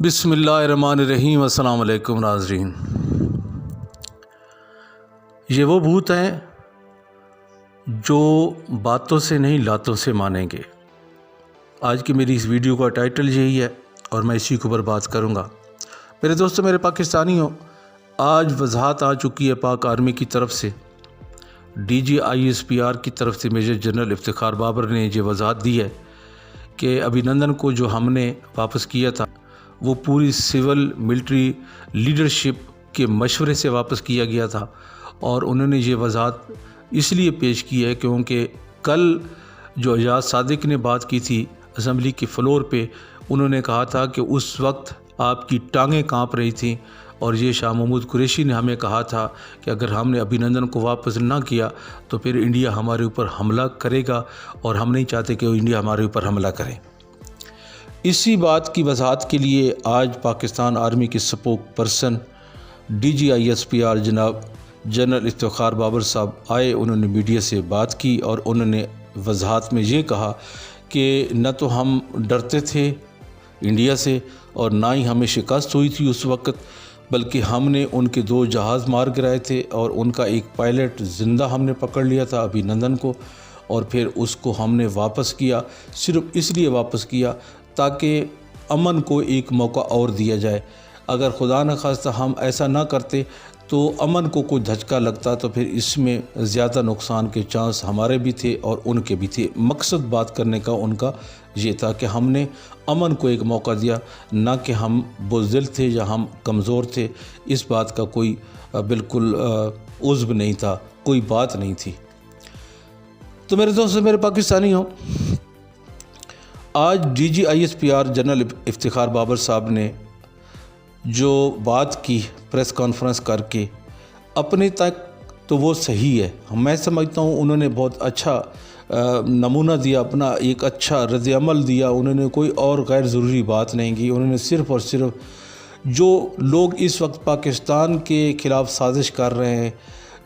बिस्मिल्लाहिर्रहमानिर्रहीम। अस्सलाम वालेकुम नाज़रीन। ये वो भूत हैं जो बातों से नहीं लातों से मानेंगे। आज की मेरी इस वीडियो का टाइटल यही है और मैं इसी के ऊपर बात करूँगा। मेरे दोस्तों, मेरे पाकिस्तानियों, आज वजाहत आ चुकी है पाक आर्मी की तरफ से, DGISPR की तरफ से मेजर जनरल इफ्तिखार बाबर ने ये वजाहत दी है कि अभिनंदन को जो हमने वापस किया था वो पूरी सिविल मिलिट्री लीडरशिप के मशवरे से वापस किया गया था। और उन्होंने ये वजाहत इसलिए पेश की है क्योंकि कल जो एजाज सादिक ने बात की थी असम्बली के फ्लोर पे, उन्होंने कहा था कि उस वक्त आपकी टांगें कांप रही थीं और ये शाह महमूद कुरैशी ने हमें कहा था कि अगर हमने अभिनंदन को वापस ना किया तो फिर इंडिया हमारे ऊपर हमला करेगा और हम नहीं चाहते कि इंडिया हमारे ऊपर हमला करे। इसी बात की वजाहत के लिए आज पाकिस्तान आर्मी के स्पोक पर्सन DGISPR जनाब जनरल इफ्तिखार बाबर साहब आए। उन्होंने मीडिया से बात की और उन्होंने वजाहत में ये कहा कि न तो हम डरते थे इंडिया से और ना ही हमें शिकस्त हुई थी उस वक्त, बल्कि हमने उनके 2 जहाज़ मार गिराए थे और उनका एक पायलट ज़िंदा हमने पकड़ लिया था अभिनंदन को, और फिर उसको हमने वापस किया। सिर्फ इसलिए वापस किया ताकि अमन को एक मौका और दिया जाए। अगर खुदा न खास्ता हम ऐसा ना करते तो अमन को कोई धचका लगता तो फिर इसमें ज़्यादा नुकसान के चांस हमारे भी थे और उनके भी थे। मकसद बात करने का उनका ये था कि हमने अमन को एक मौका दिया, ना कि हम बुज़दिल थे या हम कमज़ोर थे। इस बात का कोई बिल्कुल उज़्व नहीं था, कोई बात नहीं थी। तो मेरे दोस्तों, मेरे पाकिस्तानी हो, आज DGISPR जनरल इफ्तिखार बाबर साहब ने जो बात की प्रेस कॉन्फ्रेंस करके, अपने तक तो वो सही है। मैं समझता हूँ उन्होंने बहुत अच्छा नमूना दिया, अपना एक अच्छा रद्द-ए-अमल दिया। उन्होंने कोई और गैर ज़रूरी बात नहीं की। उन्होंने सिर्फ़ और सिर्फ जो लोग इस वक्त पाकिस्तान के ख़िलाफ़ साजिश कर रहे हैं,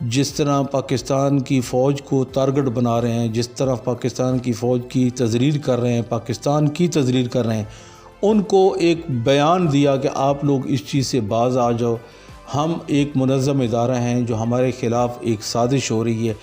जिस तरह पाकिस्तान की फ़ौज को टारगेट बना रहे हैं, जिस तरह पाकिस्तान की फ़ौज की तज़लील कर रहे हैं, पाकिस्तान की तज़लील कर रहे हैं, उनको एक बयान दिया कि आप लोग इस चीज़ से बाज़ आ जाओ। हम एक मुनज़्ज़म इदारा हैं, जो हमारे ख़िलाफ़ एक साजिश हो रही है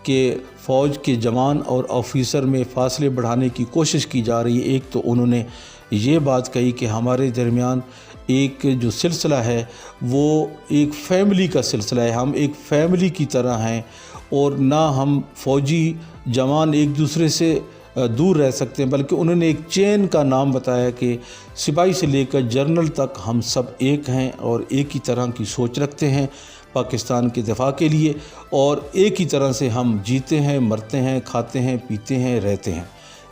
कि फ़ौज के जवान और ऑफिसर में फ़ासले बढ़ाने की कोशिश की जा रही है। एक तो उन्होंने ये बात कही कि हमारे दरमियान एक जो सिलसिला है वो एक फ़ैमिली का सिलसिला है, हम एक फ़ैमिली की तरह हैं और ना हम फ़ौजी जवान एक दूसरे से दूर रह सकते हैं, बल्कि उन्होंने एक चेन का नाम बताया कि सिपाही से लेकर जनरल तक हम सब एक हैं और एक ही तरह की सोच रखते हैं पाकिस्तान के दिफा के लिए, और एक ही तरह से हम जीते हैं, मरते हैं, खाते हैं, पीते हैं, रहते हैं।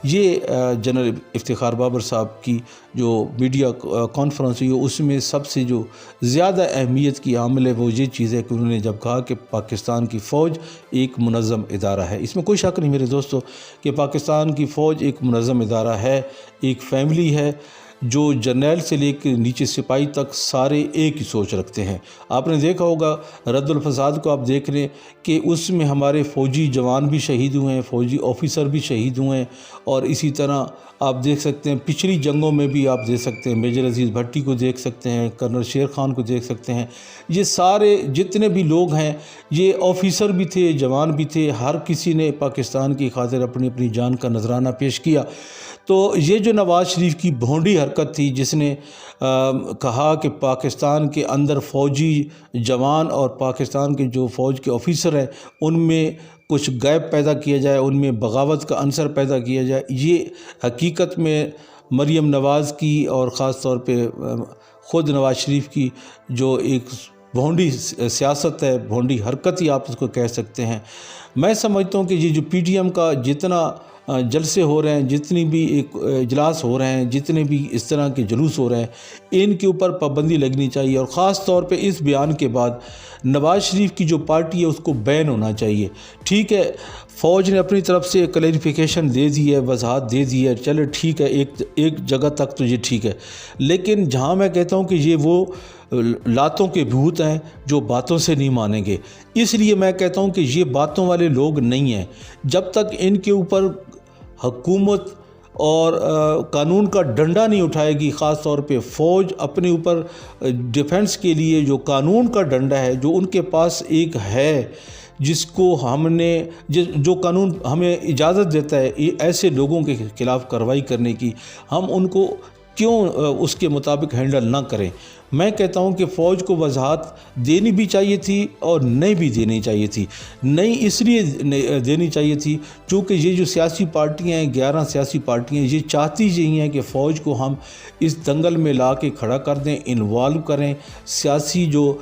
ये जनरल इफ्तिखार बाबर साहब की जो मीडिया कॉन्फ्रेंस हुई, उसमें सबसे जो ज़्यादा अहमियत की आमिल है वो ये चीज़ है कि उन्होंने जब कहा कि पाकिस्तान की फ़ौज एक मुनज़्ज़म इदारा है। इसमें कोई शक नहीं मेरे दोस्तों कि पाकिस्तान की फ़ौज एक मुनज़्ज़म इदारा है, एक फ़ैमिली है, जो जर्नैल से लेकर नीचे सिपाही तक सारे एक ही सोच रखते हैं। आपने देखा होगा रद्दुल फसाद को, आप देख लें कि उसमें हमारे फ़ौजी जवान भी शहीद हुए हैं, फ़ौजी ऑफिसर भी शहीद हुए हैं, और इसी तरह आप देख सकते हैं पिछली जंगों में भी आप देख सकते हैं मेजर अजीज़ भट्टी को देख सकते हैं, कर्नल शेर खान को देख सकते हैं। ये सारे जितने भी लोग हैं ये ऑफिसर भी थे, जवान भी थे, हर किसी ने पाकिस्तान की खातिर अपनी अपनी जान का नजराना पेश किया। तो ये जो नवाज़ शरीफ की भोंडी हरकत थी, जिसने कहा कि पाकिस्तान के अंदर फ़ौजी जवान और पाकिस्तान के जो फ़ौज के ऑफिसर हैं उनमें कुछ गैप पैदा किया जाए, उनमें बगावत का अंसर पैदा किया जाए, ये हकीकत में मरीम नवाज़ की और ख़ास तौर पे ख़ुद नवाज़ शरीफ की जो एक भोंडी सियासत है, भोंडी हरकत ही आप उसको कह सकते हैं। मैं समझता हूँ कि ये जो PTM का जितना जलसे हो रहे हैं, जितनी भी एक इजलास हो रहे हैं, जितने भी इस तरह के जुलूस हो रहे हैं, इनके ऊपर पाबंदी लगनी चाहिए। और ख़ास तौर पे इस बयान के बाद नवाज़ शरीफ की जो पार्टी है उसको बैन होना चाहिए। ठीक है, फ़ौज ने अपनी तरफ से क्लैरिफिकेशन दे दी है, वजाहत दे दी है, चलो ठीक है, एक जगह तक तो ये ठीक है, लेकिन जहाँ मैं कहता हूँ कि ये वो लातों के भूत हैं जो बातों से नहीं मानेंगे, इसलिए मैं कहता हूँ कि ये बातों वाले लोग नहीं हैं। जब तक इनके ऊपर हुकूमत اور قانون کا ڈنڈا نہیں اٹھائے گی، خاص طور پہ فوج اپنے اوپر ڈیفنس کے لیے جو قانون کا ڈنڈا ہے جو ان کے پاس ایک ہے، جس کو جو قانون ہمیں اجازت دیتا ہے ایسے لوگوں کے خلاف کارروائی کرنے کی، ہم ان کو کیوں اس کے مطابق ہینڈل نہ کریں؟ میں کہتا ہوں کہ فوج کو وضاحت دینی بھی چاہیے تھی اور نہیں بھی دینی چاہیے تھی۔ نہیں اس لیے دینی چاہیے تھی چونکہ یہ جو سیاسی پارٹیاں ہیں، 11 سیاسی پارٹیاں، یہ چاہتی یہی ہیں کہ فوج کو ہم اس دنگل میں لا کے کھڑا کر دیں، انوالو کریں، سیاسی جو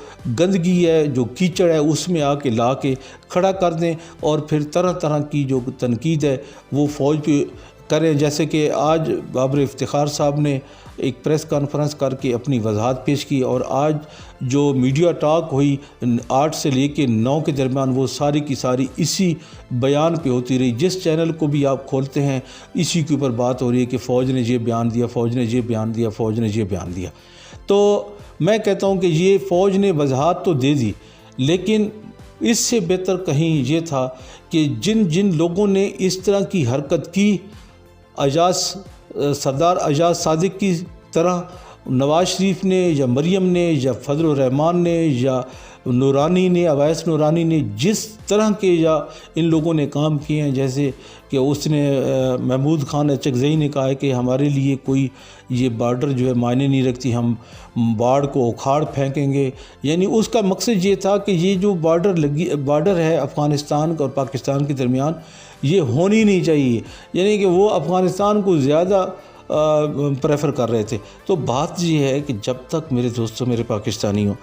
گندگی ہے، جو کیچڑ ہے، اس میں آ کے لا کے کھڑا کر دیں، اور پھر طرح طرح کی جو تنقید ہے وہ فوج پہ کریں۔ جیسے کہ آج بابر افتخار صاحب نے ایک پریس کانفرنس کر کے اپنی وضاحت پیش کی، اور آج جو میڈیا ٹاک ہوئی 8 سے لے کے 9 کے درمیان، وہ ساری کی ساری اسی بیان پہ ہوتی رہی۔ جس چینل کو بھی آپ کھولتے ہیں اسی کے اوپر بات ہو رہی ہے کہ فوج نے یہ بیان دیا، فوج نے یہ بیان دیا، فوج نے یہ بیان دیا۔ تو میں کہتا ہوں کہ یہ فوج نے وضاحت تو دے دی، لیکن اس سے بہتر کہیں یہ تھا کہ جن لوگوں نے اس طرح کی حرکت کی، سردار اعجاز صادق کی طرح، نواز شریف نے یا مریم نے یا فضل الرحمان نے یا نورانی نے، اویس نورانی نے، جس طرح کے یا ان لوگوں نے کام کیے ہیں، جیسے کہ اس نے محمود خان اچکزئی نے کہا ہے کہ ہمارے لیے کوئی یہ بارڈر جو ہے معنی نہیں رکھتی، ہم باڑ کو اکھاڑ پھینکیں گے۔ یعنی اس کا مقصد یہ تھا کہ یہ جو بارڈر ہے افغانستان اور پاکستان کے درمیان، یہ ہونی نہیں چاہیے، یعنی کہ وہ افغانستان کو زیادہ پریفر کر رہے تھے۔ تو بات یہ ہے کہ جب تک میرے دوستوں، میرے پاکستانیوں،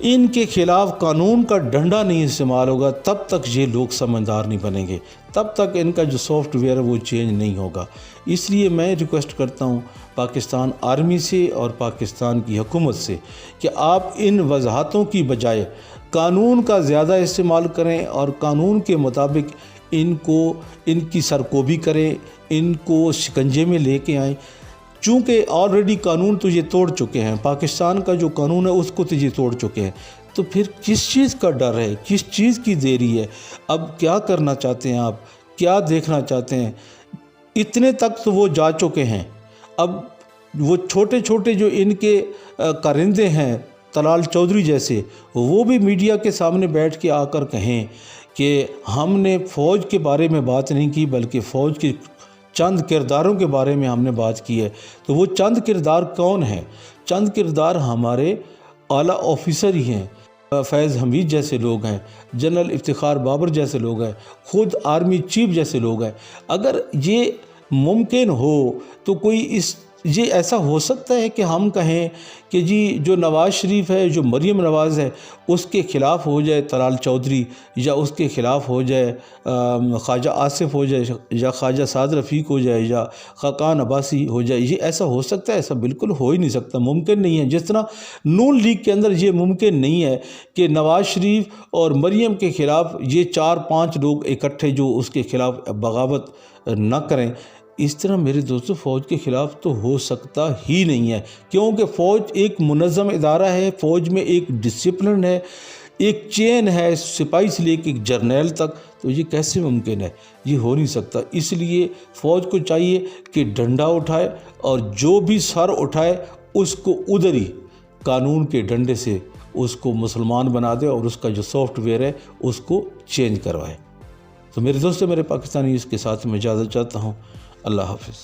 ان کے خلاف قانون کا ڈنڈا نہیں استعمال ہوگا، تب تک یہ لوگ سمجھدار نہیں بنیں گے، تب تک ان کا جو سافٹ ویئر ہے وہ چینج نہیں ہوگا۔ اس لیے میں ریکویسٹ کرتا ہوں پاکستان آرمی سے اور پاکستان کی حکومت سے کہ آپ ان وضاحتوں کی بجائے قانون کا زیادہ استعمال کریں، اور قانون کے مطابق ان کی سرکوبی کریں، ان کو شکنجے میں لے کے آئیں، چونکہ آلریڈی قانون تو یہ توڑ چکے ہیں، پاکستان کا جو قانون ہے اس کو تو یہ توڑ چکے ہیں، تو پھر کس چیز کا ڈر ہے، کس چیز کی دیری ہے؟ اب کیا کرنا چاہتے ہیں آپ، کیا دیکھنا چاہتے ہیں؟ اتنے تک تو وہ جا چکے ہیں، اب وہ چھوٹے چھوٹے جو ان کے کارندے ہیں، طلال چودھری جیسے، وہ بھی میڈیا کے سامنے بیٹھ کے آ کر کہیں کہ ہم نے فوج کے بارے میں بات نہیں کی، بلکہ فوج کے چند کرداروں کے بارے میں ہم نے بات کی ہے۔ تو وہ چند کردار کون ہیں؟ چند کردار ہمارے اعلیٰ آفیسر ہی ہیں، فیض حمید جیسے لوگ ہیں، جنرل افتخار بابر جیسے لوگ ہیں، خود آرمی چیف جیسے لوگ ہیں۔ اگر یہ ممکن ہو تو یہ ایسا ہو سکتا ہے کہ ہم کہیں کہ جی جو نواز شریف ہے، جو مریم نواز ہے، اس کے خلاف ہو جائے طلال چودھری، یا اس کے خلاف ہو جائے خواجہ آصف ہو جائے، یا خواجہ سعد رفیق ہو جائے، یا خاقان عباسی ہو جائے؟ یہ ایسا ہو سکتا ہے؟ ایسا بالکل ہو ہی نہیں سکتا، ممکن نہیں ہے۔ جس طرح نون لیگ کے اندر یہ ممکن نہیں ہے کہ نواز شریف اور مریم کے خلاف یہ 4-5 لوگ اکٹھے جو اس کے خلاف بغاوت نہ کریں، اس طرح میرے دوستو فوج کے خلاف تو ہو سکتا ہی نہیں ہے، کیونکہ فوج ایک منظم ادارہ ہے، فوج میں ایک ڈسپلن ہے، ایک چین ہے، سپاہی سے لے کے جرنیل تک، تو یہ کیسے ممکن ہے؟ یہ ہو نہیں سکتا۔ اس لیے فوج کو چاہیے کہ ڈنڈا اٹھائے، اور جو بھی سر اٹھائے اس کو ادھر ہی قانون کے ڈنڈے سے اس کو مسلمان بنا دے، اور اس کا جو سافٹ ویئر ہے اس کو چینج کروائے۔ تو میرے دوستو، میرے پاکستانی، اس کے ساتھ میں اجازت چاہتا ہوں۔ اللہ حافظ۔